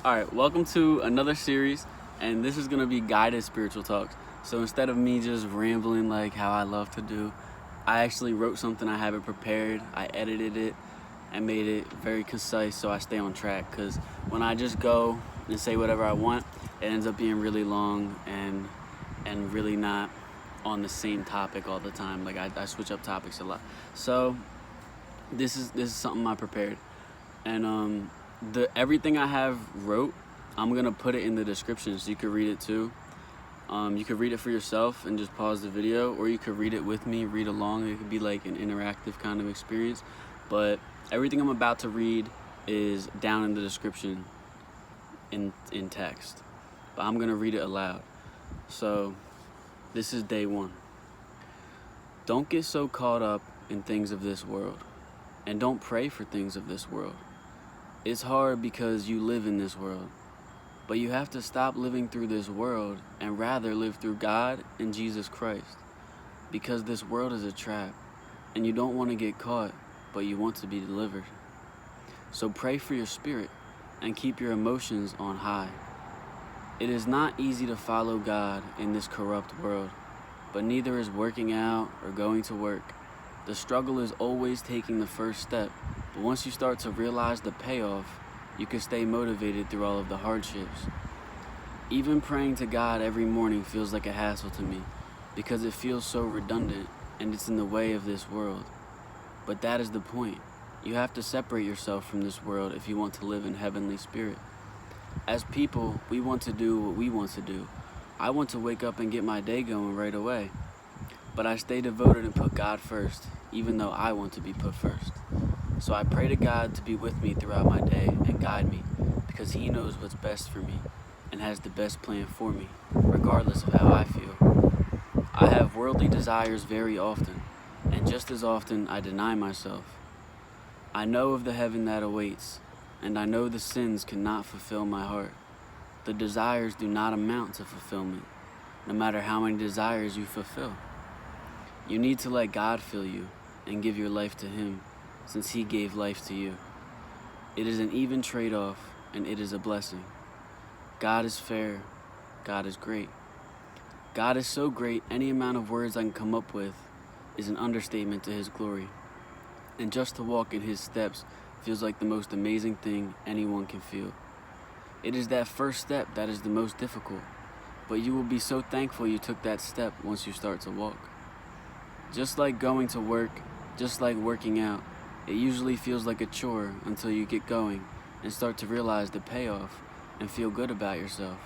Alright, welcome to another series, and this is going to be guided spiritual talks. So instead of me just rambling like how I love to do, I actually wrote something, I have it prepared, I edited it, and made it very concise so I stay on track. Because when I just go and say whatever I want, it ends up being really long and really not on the same topic all the time. Like I switch up topics a lot. So this is something I prepared. And everything I have wrote, I'm gonna put it in the description so you can read it too. You could read it for yourself and just pause the video, or you could read it with me, read along. It could be like an interactive kind of experience. But everything I'm about to read is down in the description in text. But I'm gonna read it aloud. So this is day 1. Don't get so caught up in things of this world, and don't pray for things of this world. It's hard because you live in this world, but you have to stop living through this world and rather live through God and Jesus Christ, because this world is a trap and you don't want to get caught, but you want to be delivered. So pray for your spirit and keep your emotions on high. It is not easy to follow God in this corrupt world, but neither is working out or going to work. The struggle is always taking the first step. But once you start to realize the payoff, you can stay motivated through all of the hardships. Even praying to God every morning feels like a hassle to me because it feels so redundant and it's in the way of this world. But that is the point. You have to separate yourself from this world if you want to live in heavenly spirit. As people, we want to do what we want to do. I want to wake up and get my day going right away. But I stay devoted and put God first, even though I want to be put first. So I pray to God to be with me throughout my day and guide me, because He knows what's best for me and has the best plan for me, regardless of how I feel. I have worldly desires very often, and just as often I deny myself. I know of the heaven that awaits, and I know the sins cannot fulfill my heart. The desires do not amount to fulfillment, no matter how many desires you fulfill. You need to let God fill you and give your life to Him, since He gave life to you. It is an even trade-off, and it is a blessing. God is fair. God is great. God is so great, any amount of words I can come up with is an understatement to His glory. And just to walk in His steps feels like the most amazing thing anyone can feel. It is that first step that is the most difficult, but you will be so thankful you took that step once you start to walk. Just like going to work, just like working out, it usually feels like a chore until you get going and start to realize the payoff and feel good about yourself.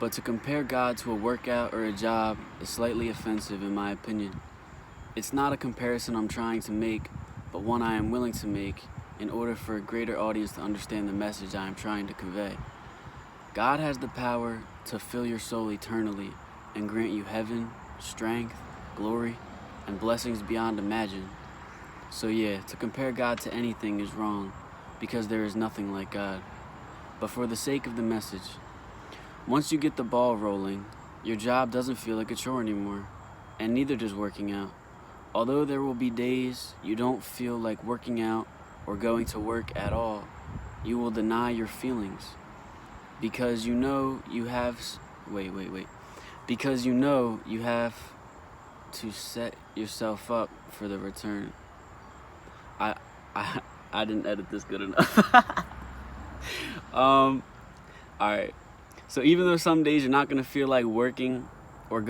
But to compare God to a workout or a job is slightly offensive in my opinion. It's not a comparison I'm trying to make, but one I am willing to make in order for a greater audience to understand the message I am trying to convey. God has the power to fill your soul eternally and grant you heaven, strength, glory, and blessings beyond imagine. So yeah, to compare God to anything is wrong, because there is nothing like God. But for the sake of the message, once you get the ball rolling, your job doesn't feel like a chore anymore, and neither does working out. Although there will be days you don't feel like working out or going to work at all, you will deny your feelings, because you know you have because you know you have to set yourself up for the return. I didn't edit this good enough. Alright. So even though some days you're not gonna feel like working or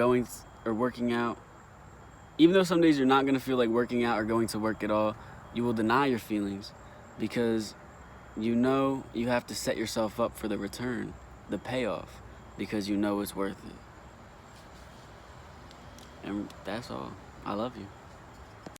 working out, even though some days you're not gonna feel like working out or going to work at all, you will deny your feelings, because you know you have to set yourself up for the return, the payoff, because you know it's worth it. And that's all. I love you.